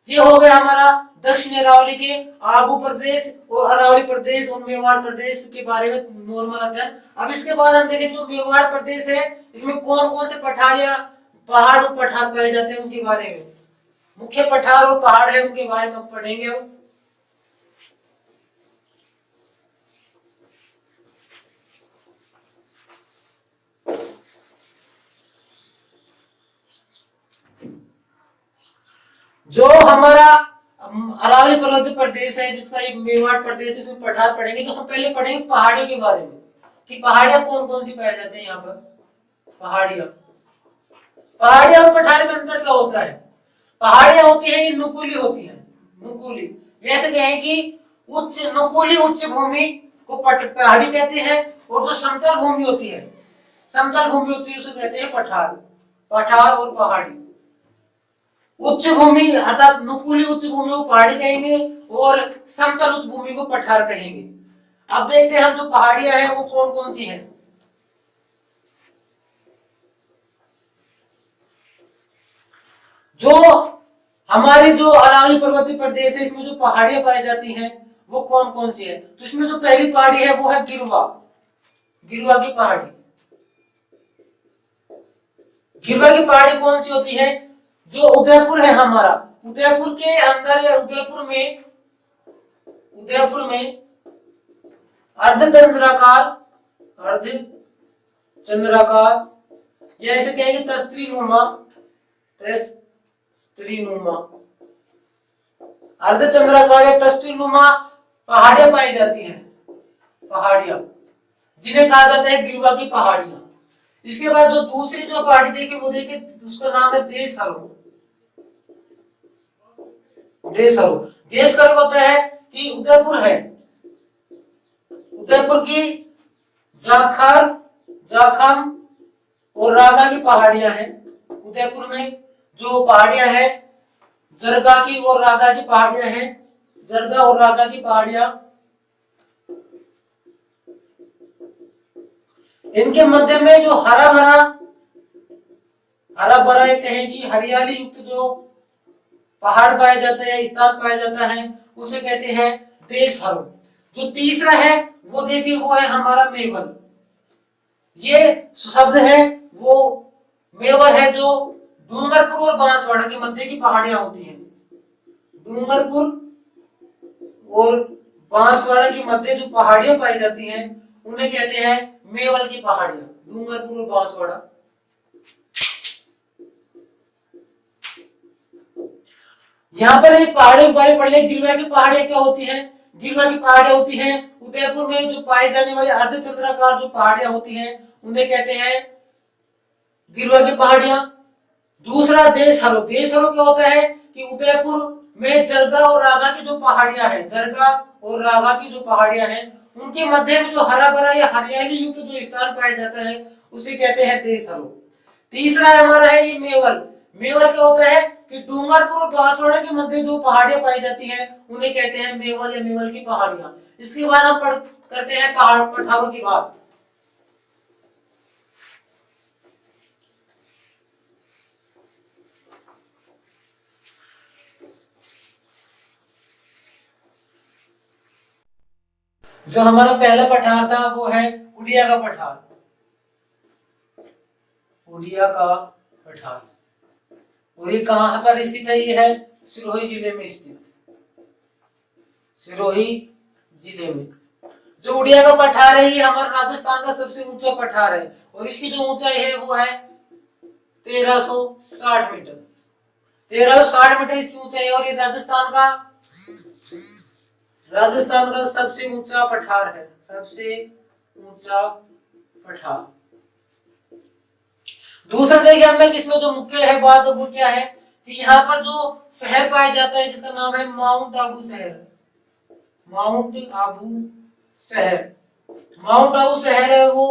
ये हो गया हमारा दक्षिण अरावली के आबू प्रदेश और अरावली प्रदेश और मेवाड़ प्रदेश के बारे में नॉर्मल अध्ययन। अब इसके बाद हम देखें जो मेवाड़ प्रदेश है इसमें कौन कौन से पठार या पहाड़ और पठार पाए जाते हैं उनके बारे में, मुख्य पठार और पहाड़ है उनके बारे में पढ़ेंगे हम। जो हमारा अरावली पर्वतीय प्रदेश है जिसका ये मेवाड़ प्रदेश है, इसमें पठार पढ़ेंगे। तो हम पहले पढ़ेंगे पहाड़ियों के बारे में कि पहाड़ियां कौन कौन सी पाई जाती हैं यहाँ पर। पहाड़ियां, पहाड़ियां और पठार में अंतर क्या होता है? पहाड़ियां होती है ये नुकीली होती है, नुकीली, जैसे कहें कि उच्च नुकीली उच्च भूमि को पहाड़ी कहते हैं। और जो समतल भूमि होती है, समतल भूमि होती है उसे कहते हैं पठार। पठार और पहाड़ी, उच्च भूमि अर्थात नुकीली उच्च भूमि को पहाड़ी कहेंगे और समतल उच्च भूमि को पठार कहेंगे। अब देखते हैं हम जो पहाड़ियां हैं वो कौन कौन सी हैं। जो हमारी जो अरावली पर्वतीय प्रदेश है इसमें जो पहाड़ियां पाई जाती हैं वो कौन कौन सी है? तो इसमें जो पहली पहाड़ी है वो है गिरवा, गिरवा की पहाड़ी। गिरवा की पहाड़ी कौन सी होती है? जो उदयपुर है हमारा, उदयपुर के अंदर या उदयपुर में अर्धचंद्राकार, अर्धचंद्राकार या ऐसे कहेंगे तस्त्रीनुमा, तस्त्रीनुमा, अर्धचंद्राकार या तस्त्रीनुमा पहाड़ियां पाई जाती हैं, पहाड़ियां जिन्हें कहा जाता है गिरवा की पहाड़ियां। इसके बाद जो दूसरी जो पहाड़ी देखिए वो देखिए उसका नाम है देशहरो। देशहरो, देशहरो होता है कि उदयपुर है, उदयपुर की जाखर, जाखम और रागा की पहाड़ियां हैं। उदयपुर में जो पहाड़ियां हैं जरगा की और रागा की पहाड़ियां हैं, जरगा और रागा की पहाड़ियां। इनके मध्य में जो हरा भरा कहें कि हरियाली युक्त जो पहाड़ पाया जाता है, स्थान पाया जाता है उसे कहते हैं देशहरो। जो तीसरा है वो देखिए वो है हमारा मेवल। ये शब्द है वो मेवल है जो डूंगरपुर और बांसवाड़ा के मध्य की पहाड़ियां होती हैं। डूंगरपुर और बांसवाड़ा के मध्य जो पहाड़ियां पाई जाती हैं उन्हें कहते हैं मेवल की पहाड़ियां। डूंगरपुर और बांसवाड़ा। यहाँ पर एक पहाड़ी के बारे में पढ़ लिया। गिरवा की पहाड़ियां क्या होती हैं? गिरवा की पहाड़ियां होती हैं उदयपुर में जो पाई जाने वाली अर्धचंद्राकार जो पहाड़ियां होती हैं उन्हें कहते हैं गिरवा की पहाड़ियां। दूसरा देशहरो। देशहरो क्या होता है कि उदयपुर में जरगा और रागा की जो पहाड़ियां हैं, जरगा और रागा की जो पहाड़ियां हैं उनके मध्य में जो हरा भरा या हरियाली युक्त जो स्थान पाया जाता है उसे कहते हैं देशहरो। तीसरा हमारा है ये मेवल। मेवल क्या होता है कि डूंगरपुर और बांसवाड़ा के मध्य जो पहाड़ियां पाई जाती हैं उन्हें कहते हैं मेवल या मेवल की पहाड़ियां। इसके बाद हम करते हैं पहाड़ पठारों की बात। जो हमारा पहला पठार था वो है उड़िया का पठार। उड़िया का पठार। और ये कहां पर स्थित है? ये है सिरोही जिले में स्थित। सिरोही जिले में जो उड़िया का पठार है ये हमारा राजस्थान का सबसे ऊंचा पठार है और इसकी जो ऊंचाई है वो है 1360 मीटर। 1360 मीटर इसकी ऊंचाई है और ये राजस्थान का सबसे ऊंचा पठार है। सबसे ऊंचा पठार। दूसरा देखिए हमें इसमें जो मुख्य है बात वो क्या है कि यहाँ पर जो शहर पाया जाता है जिसका नाम है माउंट आबू शहर। माउंट आबू शहर। माउंट आबू शहर है वो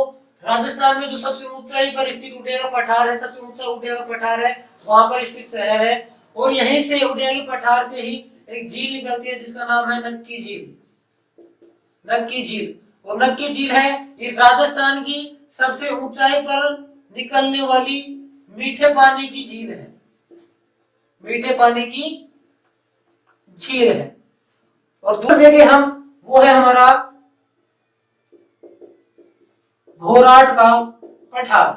राजस्थान में जो सबसे ऊंचाई पर स्थित उड़िया का पठार है, सबसे ऊंचा उड़िया का पठार है, वहां पर स्थित शहर है। और यहीं से उड़िया के पठार से ही एक झील निकलती है जिसका नाम है नक्की झील। नक्की झील। और नक्की झील है ये राजस्थान की सबसे ऊंचाई पर निकलने वाली मीठे पानी की झील है। मीठे पानी की झील है। और दूसरा देखें हम वो है हमारा भोराट का पठार।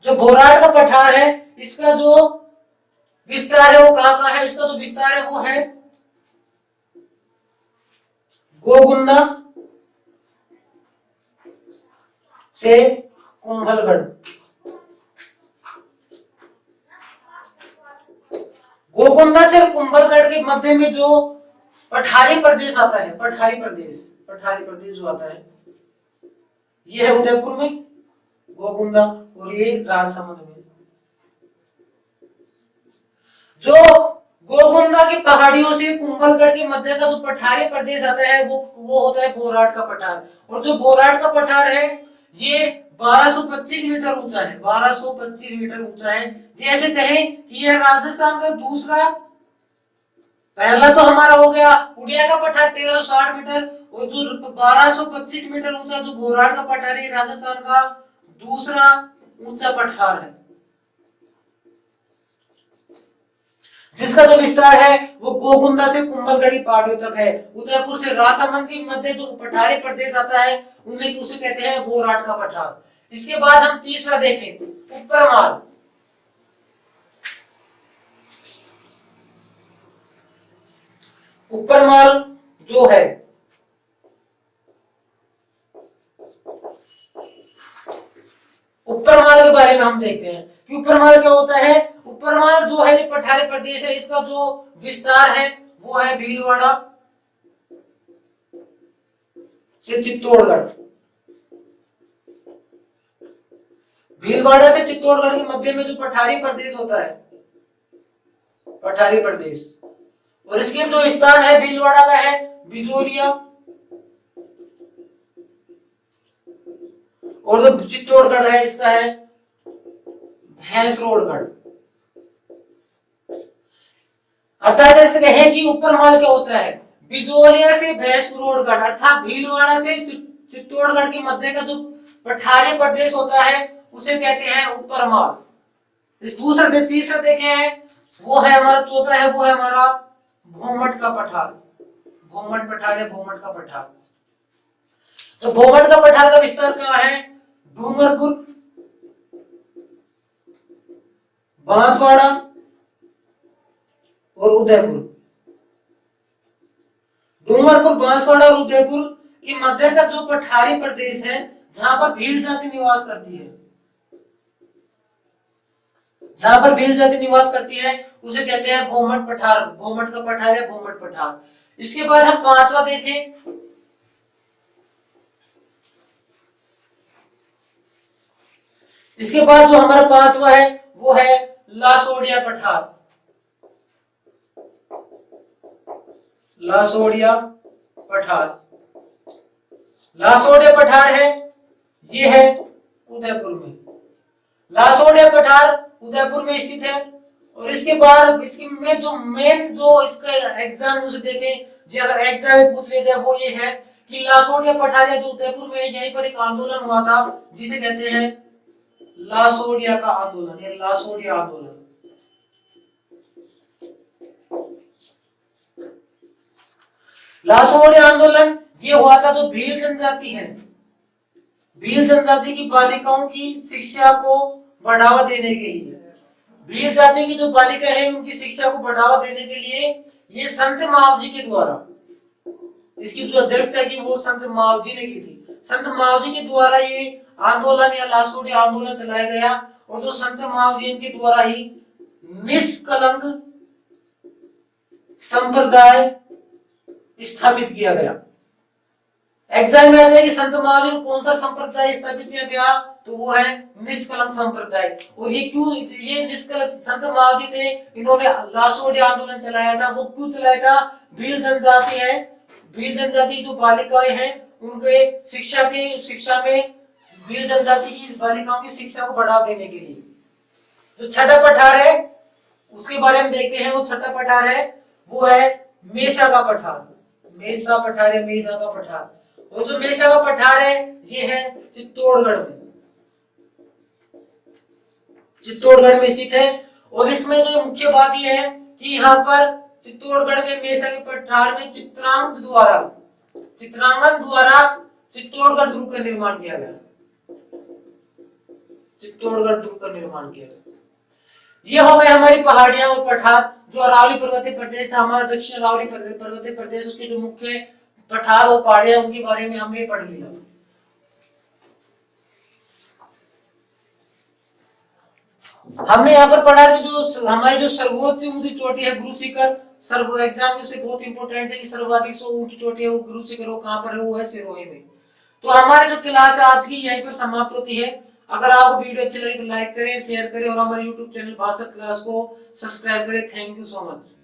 जो भोराट का पठार है इसका जो विस्तार है वो कहां है? इसका जो विस्तार है वो है गोगुंदा से कुंभलगढ़। गोगुंदा से कुंभलगढ़ के मध्य में जो पठारी प्रदेश आता है, पठारी प्रदेश जो आता है ये है उदयपुर में गोगुंदा और ये राजसमंद में। जो गोगुंदा की पहाड़ियों से कुंभलगढ़ के मध्य का जो पठारी प्रदेश आता है वो होता है बोराट का पठार। और जो बोराट का पठार है ये 1225 मीटर ऊंचा है। 1225 मीटर ऊंचा है। जैसे कहें कि यह राजस्थान का दूसरा, पहला तो हमारा हो गया उड़िया का पठार 1360 मीटर और जो 1225 मीटर ऊंचा जो बोराट का पठार है राजस्थान का दूसरा ऊंचा पठार है जिसका जो विस्तार है वो गोगुंदा से कुंभलगढ़ी पहाड़ियों तक है। उदयपुर से राजसमंद के मध्य जो पठारी प्रदेश आता है उसे कहते हैं बोराट का पठार। इसके बाद हम तीसरा देखें उपरमाल। उपरमाल जो है उपरमाल के बारे में हम देखते हैं कि उपरमाल क्या होता है। उपरमाल जो है पठारी प्रदेश है इसका जो विस्तार है वो है भीलवाड़ा से चित्तौड़गढ़। भीलवाड़ा से चित्तौड़गढ़ के मध्य में जो पठारी प्रदेश होता है, पठारी प्रदेश, और इसके जो स्थान है भीलवाड़ा का है बिजोलिया और जो चित्तौड़गढ़ है इसका है भैंसरोडगढ़। अर्थात ऐसे कहें कि उपरमाल क्या होता है बिजोलिया से भैंसरोडगढ़ अर्थात भीलवाड़ा से चित्तौड़गढ़ के मध्य का जो पठारी प्रदेश होता है उसे कहते हैं उपरमाल। इस तीसरा देखे हैं वो है हमारा चौथा है वो है हमारा भोमट का पठार। भोमट पठार है भोमट का पठार। तो भोमट का पठार का विस्तार कहाँ है? डूंगरपुर, बांसवाड़ा और उदयपुर। डूंगरपुर, बांसवाड़ा और उदयपुर के मध्य का जो पठारी प्रदेश है जहां पर भील जाति निवास करती है, जहां पर भील जाति निवास करती है उसे कहते हैं भोमट पठार। भोमट का पठार है भोमट पठार। इसके बाद हम पांचवा देखें। इसके बाद जो हमारा पांचवा है वो है लासोड़िया पठार। लासोड़िया पठार, लासोड़िया पठार है, ये है उदयपुर में। लासोड़िया पठार उदयपुर में स्थित है। और इसके बाद इसकी में जो मेन जो इसका एग्जाम उसे देखें, जो अगर एग्जाम में पूछ लिया जाए वो ये है कि लासोड़िया पठार जो उदयपुर में यहीं पर एक आंदोलन हुआ था जिसे कहते हैं लासोड़िया का आंदोलन या लासोड़िया आंदोलन। लासोड़िया आंदोलन ये हुआ था जो भील जनजाति है, भील जनजाति की बालिकाओं की शिक्षा को बढ़ावा देने के लिए, भील जाति की जो बालिका है उनकी शिक्षा को बढ़ावा देने के लिए ये संत मावजी के द्वारा, इसकी जो अध्यक्षता की वो संत मावजी ने की थी। संत मावजी के द्वारा ये आंदोलन या लासोड़िया आंदोलन चलाया गया। और जो संत मावजी इनके द्वारा ही निष्कलंक संप्रदाय स्थापित किया गया। एग्जाम में आ जाएगी संत मावजी ने कौन सा संप्रदाय स्थापित किया गया, तो वो है निष्कलंक संप्रदाय। और ये क्यों, ये निष्कलंक संत मावजी थे, इन्होंने लासोड़िया आंदोलन चलाया था। वो क्यों चलाया था? भील जनजाति है, भील जनजाति जो बालिकाएं हैं उनके शिक्षा में भील जनजाति की बालिकाओं की शिक्षा को बढ़ावा देने के लिए। जो छठा पठार है उसके बारे में देखते हैं। वो छठा पठार है वो है मेसा का पठार। मेसा पठार है, मेसा का पठार। और जो मेसा का पठार है ये है चित्तौड़गढ़ में, चित्तौड़गढ़ में स्थित है। और इसमें जो मुख्य बात यह है कि यहाँ पर चित्तौड़गढ़ में मेसा के पठार में चित्रांगद द्वारा चित्तौड़गढ़ दुर्ग का निर्माण किया गया। चित्तौड़गढ़ दुर्ग का निर्माण किया गया। ये हो गए हमारी पहाड़ियां और पठार। जो अरावली पर्वतीय प्रदेश था हमारा, दक्षिण अरावली पर्वतीय प्रदेश, उसके जो मुख्य पठार और पहाड़ियां उनके बारे में हमने पढ़ लिया। हमने यहाँ पर पढ़ा कि जो हमारी जो सर्वोच्च ऊंची चोटी है गुरु शिखर, सर्व एग्जाम से बहुत इंपॉर्टेंट है कि सर्वाधिक ऊंची चोटी है वो गुरु शिखर, वो कहाँ पर है? वो है सिरोही में। तो हमारी जो क्लास है आज की यहीं पर समाप्त होती है। अगर आपको वीडियो अच्छी लगी तो लाइक करें, शेयर करें और हमारे YouTube चैनल भाषा क्लास को सब्सक्राइब करें। Thank you so much.